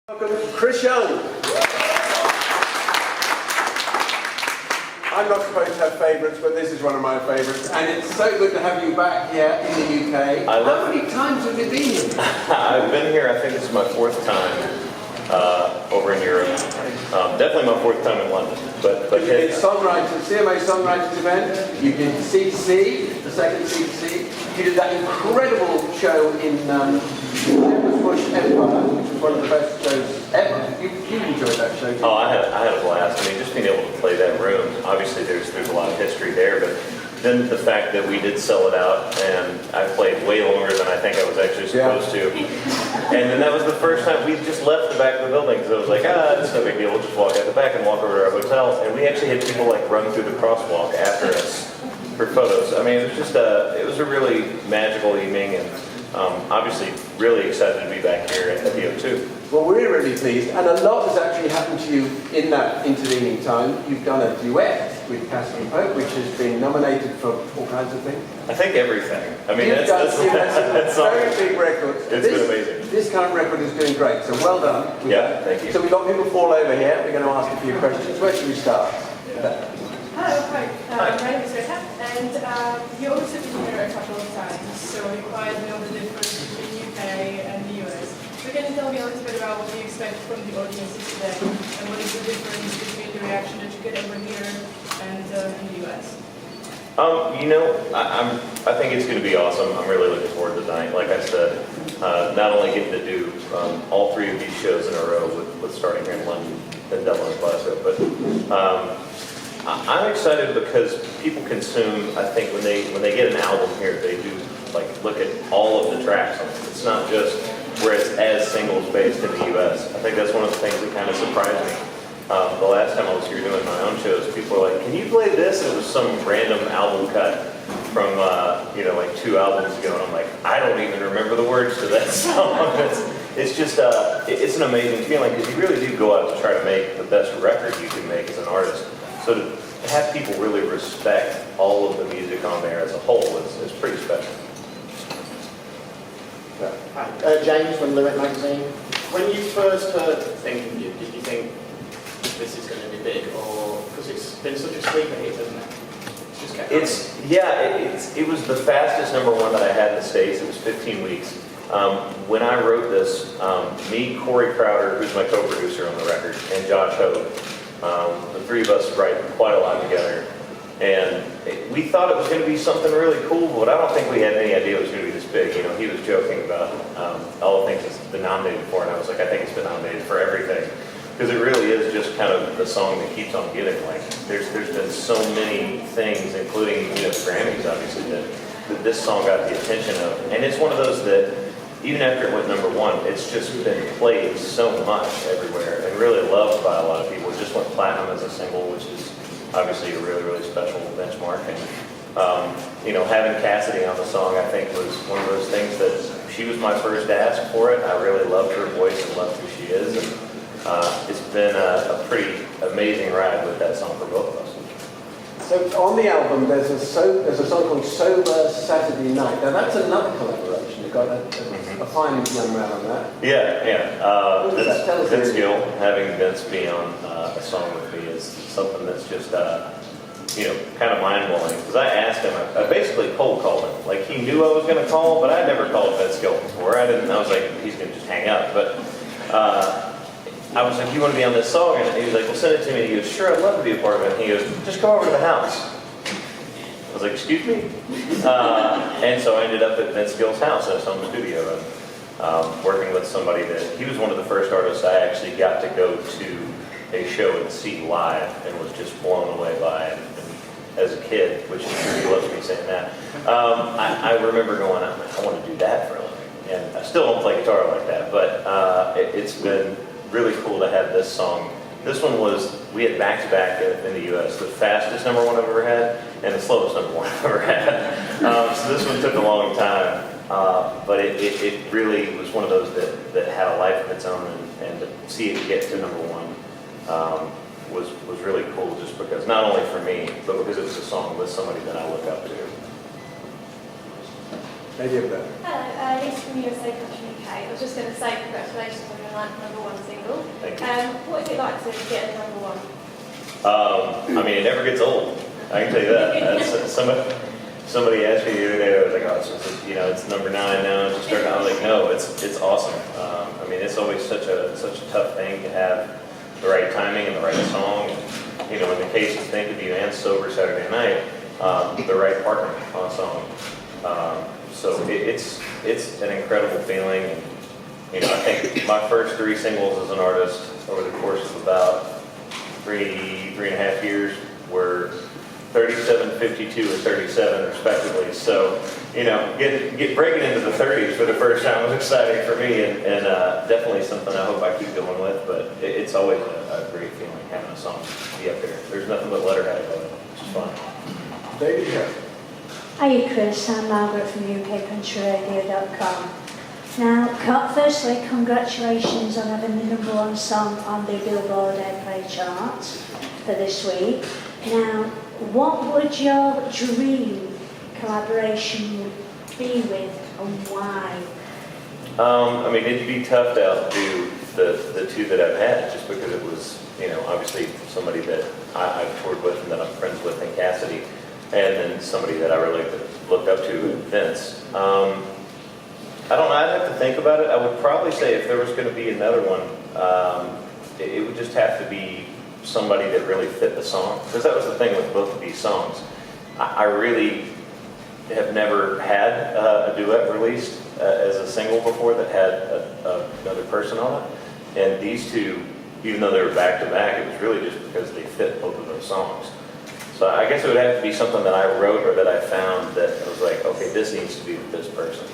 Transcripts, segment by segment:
Welcome, Chris Young. I'm not supposed to have favourites, but this is one of my favourites, and it's so good to have you back here in the UK. How many times have you been here? I've been here, I think this is my fourth time over in Europe. Definitely my fourth time in London. But you did songwriters, CMA Songwriters event, you did C2C, the second C2C, you did that incredible show in Bush Empire, which was one of the best shows ever. You enjoyed that show, didn't you? Oh, I had a blast. I mean, just being able to play that room, obviously there's a lot of history there, but then the fact that we did sell it out, and I played way longer than I think I was actually supposed to. And then that was the first time we just left the back of the building, because I was like, it's no big deal, we'll just walk out the back and walk over to our hotel. And we actually had people like run through the crosswalk after us for photos. I mean, it was just it was a really magical evening, and obviously really excited to be back here at the O2. Well, we're really pleased, and a lot has actually happened to you in that intervening time. You've done a duet with Cassie Pope, which has been nominated for all kinds of things. I think everything. I mean, You've done some very big records. It's been amazing. This kind of record is doing great, so well done. Yeah, thank you. So we've got people fall over here. We're going to ask a few questions. Where should we start? Hello, hi. My name is Rita, and you also been here a couple of times, so you quite know the difference between UK and the US. So can you tell me a little bit about what you expect from the audiences today, and what is the difference between the reaction that you get over here and in the US? I think it's going to be awesome. I'm really looking forward to tonight. Like I said, not only getting to do all three of these shows in a row with starting here in London, then Dublin and Glasgow, but I'm excited because people consume. I think when they get an album here, they do like look at all of the tracks on it. It's not just where it's as singles based in the US. I think that's one of the things that kind of surprised me. The last time I was here doing my own shows, people were like, "Can you play this?" And it was some random album cut from like 2 albums ago, and I'm like, I don't even remember the words to that song. It's just it's an amazing feeling because you really do go out to try to make the best record you can make as an artist. So to have people really respect all of the music on there as a whole is pretty special. Hi, James from Lyric Magazine. When you first heard Thinking You, did you think this is going to be big, or because it's been such a sleeper hit, hasn't it? It's just kept going. It was the fastest #1 that I had in the States. It was 15 weeks. When I wrote this, me, Corey Crowder, who's my co-producer on the record, and Josh Hope, the three of us write quite a lot together. And we thought it was going to be something really cool, but I don't think we had any idea it was going to be this big. You know, he was joking about all the things it's been nominated for, and I was like, I think it's been nominated for everything. Because it really is just kind of the song that keeps on giving. Like, there's been so many things, including the Grammys, obviously, that this song got the attention of. And it's one of those that, even after it went #1, it's just been played so much everywhere and really loved by a lot of people. It just went platinum as a single, which is obviously a really, really special benchmark. And, having Cassidy on the song, I think, was one of those things that she was my first ask for it. I really loved her voice and loved who she is. And it's been a pretty amazing ride with that song for both of us. So on the album, there's a song called Sober Saturday Night. Now that's another collaboration. You've got a fine young man on that. Yeah. Vince Gill, having Vince be on a song with me is something that's just kind of mind-blowing. Because I asked him, I basically cold called him. Like, he knew I was going to call, but I'd never called Vince Gill before. I was like, he's going to just hang up. But I was like, you want to be on this song? And he was like, well, send it to me. And he goes, sure, I'd love to be a part of it. And he goes, just come over to the house. I was like, excuse me? And so I ended up at Vince Gill's house in his home studio and working with somebody that, he was one of the first artists I actually got to go to a show and see live and was just blown away by it. And as a kid, which he loves me saying that, I remember going, I want to do that for a living. And I still don't play guitar like that, but it's been really cool to have this song. This one we had back-to-back in the US, the fastest #1 I've ever had, and the slowest #1 I've ever had. So this one took a long time, but it really was one of those that had a life of its own, and to see it get to #1 was really cool, just because, not only for me, but because it was a song with somebody that I look up to. Lady over there. Hello, Lisa from USA Country UK. I was just going to say congratulations on your #1 single. Thank you. What is it like to get a #1? I mean, it never gets old. I can tell you that. That's, somebody asked me the other day. I was like, "Oh, it's number 9 now." It's just starting. I was like, "No, it's awesome." I mean, it's always such a tough thing to have the right timing and the right song. And, in the case of Think of You and Sober Saturday Night, the right partner on a song. So it's an incredible feeling. And, I think my first 3 singles as an artist over the course of about 3.5 years were 37, 52, and 37 respectively. So, breaking into the 30s for the first time was exciting for me, and definitely something I hope I keep going with. But it's always a great feeling having a song be up there. There's nothing but letterhead about it, which is fun. There you go. Hiya Chris, I'm Margaret from UKCountryRadio.com. Now, firstly, congratulations on having the #1 song on the Billboard Airplay charts for this week. Now, what would your dream collaboration be with and why? I mean, it'd be tough to outdo the 2 that I've had, just because it was, obviously somebody that I've toured with and that I'm friends with in Cassidy, and then somebody that I really looked up to in Vince. I don't know, I'd have to think about it. I would probably say if there was going to be another one, it would just have to be somebody that really fit the song. Because that was the thing with both of these songs. I really have never had a duet released as a single before that had another person on it. And these 2, even though they were back to back, it was really just because they fit both of those songs. So I guess it would have to be something that I wrote or that I found that I was like, okay, this needs to be with this person.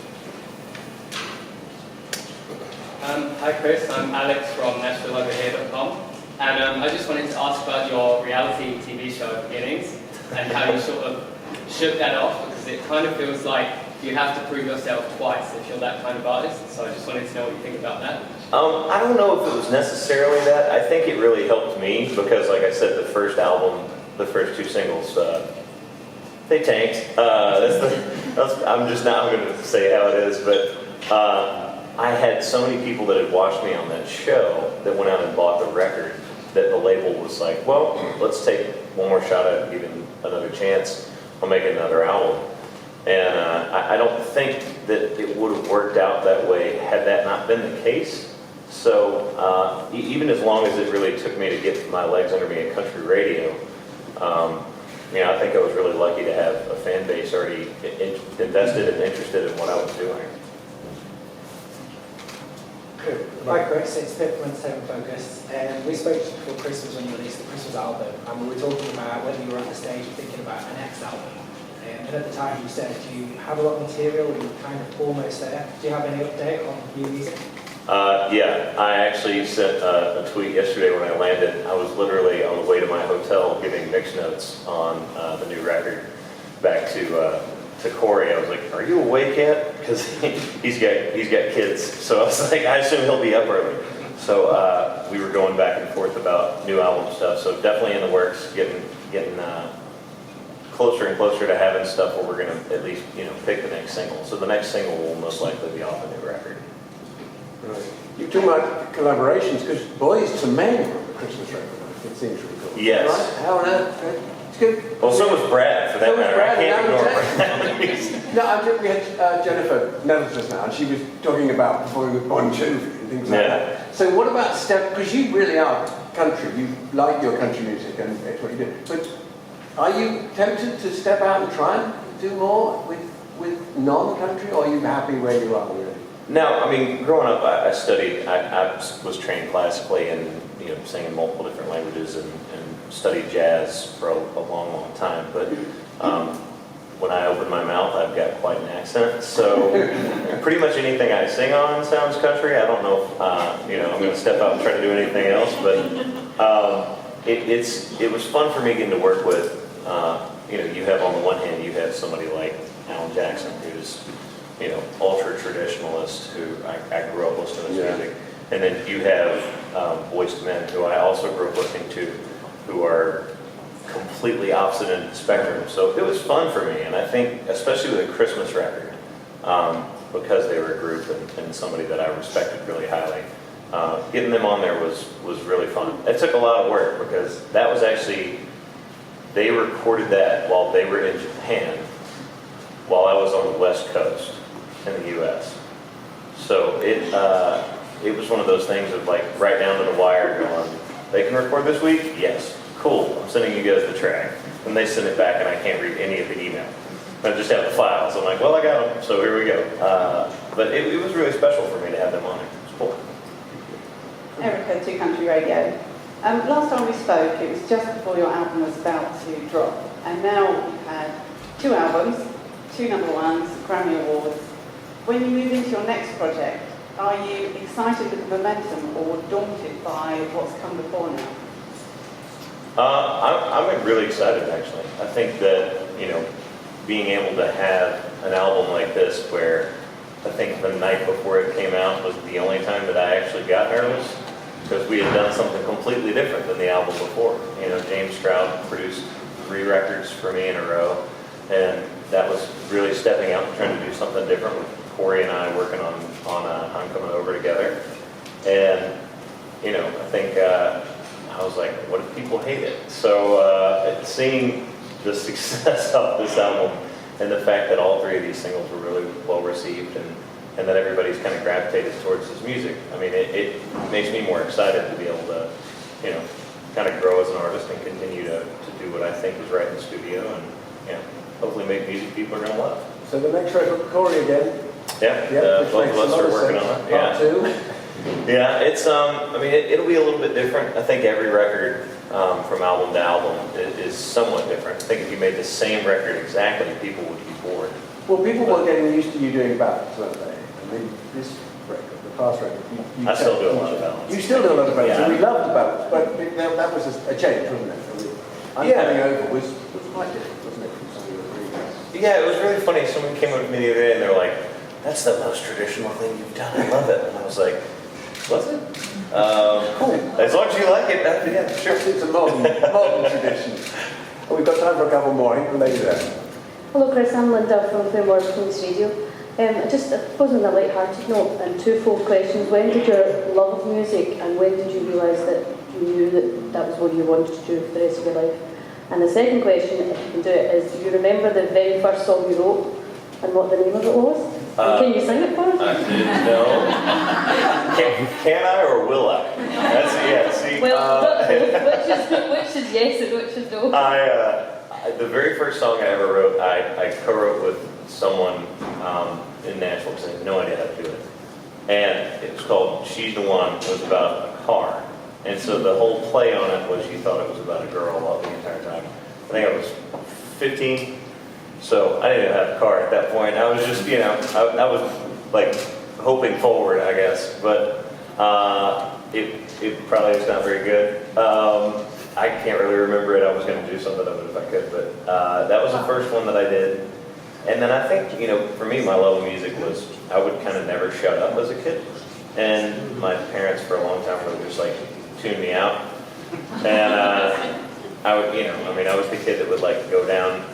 Hi Chris, I'm Alex from NashvilleOverHere.com, and I just wanted to ask about your reality TV show Beginnings and how you sort of shook that off, because it kind of feels like you have to prove yourself twice if you're that kind of artist. So I just wanted to know what you think about that. I don't know if it was necessarily that. I think it really helped me because, like I said, the first album, the first 2 singles, they tanked. I'm just not going to say how it is, but I had so many people that had watched me on that show that went out and bought the record that the label was like, well, let's take one more shot at it and give him another chance. I'll make another album. And I don't think that it would have worked out that way had that not been the case. So even as long as it really took me to get my legs under me at country radio, I think I was really lucky to have a fan base already invested and interested in what I was doing. Good. Hi Chris, it's Pip from Entertainment Focus. We spoke before Christmas when you released the Christmas album, and we were talking about whether you were at the stage of thinking about an next album. And at the time you said you have a lot of material, you're kind of almost there. Do you have any update on new music? Yeah, I actually sent a tweet yesterday when I landed. I was literally on the way to my hotel giving mix notes on the new record back to Corey. I was like, "Are you awake yet?" Because he's got kids, so I was like, "I assume he'll be up early." So we were going back and forth about new album stuff. So definitely in the works, getting closer and closer to having stuff where we're going to at least pick the next single. So the next single will most likely be off a new record. Right. You're talking about collaborations, because Boys to Men were on the Christmas record. It seems really cool. Yes. Right? How on earth? It's good. Well, so was Brad, for that So was matter. Brad, I can't and ignore Brad. No, we had Jennifer Nettles now, and she was talking about performing with Bon Jovi and things like that. So what about because you really are country, you like your country music and it's what you do. But are you tempted to step out and try and do more with non-country, or are you happy where you are really? No, I mean, growing up, I was trained classically and sang in multiple different languages and studied jazz for a long, long time. But when I open my mouth, I've got quite an accent. So pretty much anything I sing on sounds country. I don't know if I'm going to step out and try to do anything else, but it was fun for me getting to work with. You have on the one hand, you have somebody like Alan Jackson, who's ultra traditionalist, who I grew up listening to his music. And then you have Boyz II Men, who I also grew up listening to, who are completely opposite end of the spectrum. So it was fun for me, and I think, especially with a Christmas record, because they were a group and somebody that I respected really highly. Getting them on there was really fun. It took a lot of work because that was actually, they recorded that while they were in Japan, while I was on the West Coast in the U.S. So it was one of those things of like right down to the wire going, they can record this week? Yes. Cool. I'm sending you guys the track. And they send it back and I can't read any of the email. I just have the files. I'm like, well, I got them, so here we go. But it was really special for me to have them on it. It's cool. Erica, Two Country Radio. Last time we spoke, it was just before your album was about to drop. And now you've had 2 albums, 2 #1s, Grammy Awards. When you move into your next project, are you excited with the momentum or daunted by what's come before now? I'm really excited, actually. I think that, being able to have an album like this where I think the night before it came out was the only time that I actually got nervous because we had done something completely different than the album before. James Stroud produced 3 records for me in a row, and that was really stepping out and trying to do something different with Corey and I working on I'm Coming Over together. And, I think I was like, what if people hate it? So seeing the success of this album and the fact that all 3 of these singles were really well received and that everybody's kind of gravitated towards his music, I mean, it makes me more excited to be able to, kind of grow as an artist and continue to do what I think is right in the studio and, hopefully make music people are going to love. So the next record, Corey again. Yeah, both of us are working on it. Part 2. Yeah, it's it'll be a little bit different. I think every record from album to album is somewhat different. I think if you made the same record exactly, people would be bored. Well, people were getting used to you doing ballads, weren't they? I mean, this record, the past record, you I still do a lot of ballads. You still do a lot of ballads, Yeah. and we loved the ballads, but that was a change, wasn't it? I mean, I'm Coming Over was quite different, wasn't it, from some of the previous? Yeah, it was really funny. Someone came up to me the other day and they were like, "That's the most traditional thing you've done. I love it." And I was like, "Was it? Cool. As long as you like it, yeah, sure." It's a modern tradition. Well, we've got time for a couple more. I think we'll later there. Hello Chris, I'm Linda from Fairmore Police Radio. I suppose on a light-hearted note, and 2 full questions. When did your love of music and when did you realise that you knew that was what you wanted to do for the rest of your life? And the second question, if you can do it, is do you remember the very first song you wrote and what the name of it was? Can you sing it for us? No. Can I or will I? That's yeah. See, well, which is yes and which is no? The very first song I ever wrote, I co-wrote with someone in Nashville because I had no idea how to do it. And it was called She's the One. It was about a car. And so the whole play on it was she thought it was about a girl all the entire time. I think I was 15, so I didn't have a car at that point. I was just, I was like hoping forward, I guess. But it probably was not very good. I can't really remember it. I was going to do something of it if I could, but that was the first one that I did. And then I think, for me, my love of music was I would kind of never shut up as a kid. And my parents for a long time were just like tune me out. And I would, I was the kid that would like go down,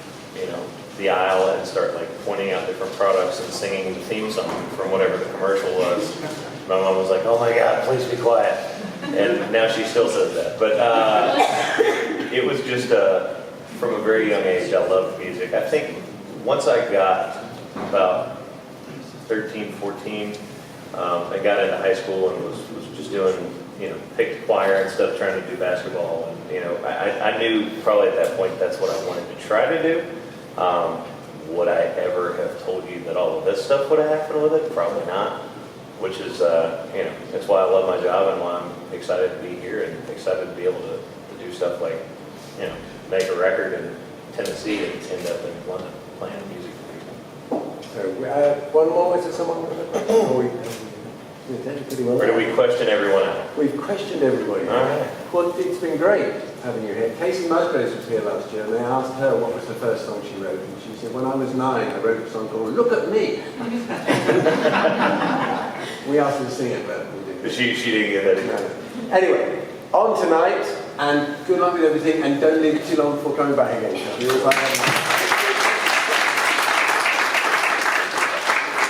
the aisle and start like pointing out different products and singing the theme song from whatever the commercial was. My mom was like, "Oh my God, please be quiet." And now she still says that. But it was just, from a very young age, I loved music. I think once I got about 13, 14, I got into high school and was just doing, picked choir and stuff, trying to do basketball. And, I knew probably at that point that's what I wanted to try to do. Would I ever have told you that all of this stuff would have happened with it? Probably not. Which is, that's why I love my job and why I'm excited to be here and excited to be able to do stuff like, make a record in Tennessee and end up in London playing music for people. So one more, is there someone with a question? Or do we question everyone else? We've questioned everybody. All right. Well, it's been great having you here. Casey Musgraves was here last year, and they asked her what was the first song she wrote, and she said, "When I was 9, I wrote a song called Look at Me." We asked her to sing it, but we didn't. But she didn't get that either. Anyway, on tonight, and good luck with everything, and don't leave it too long before coming back again.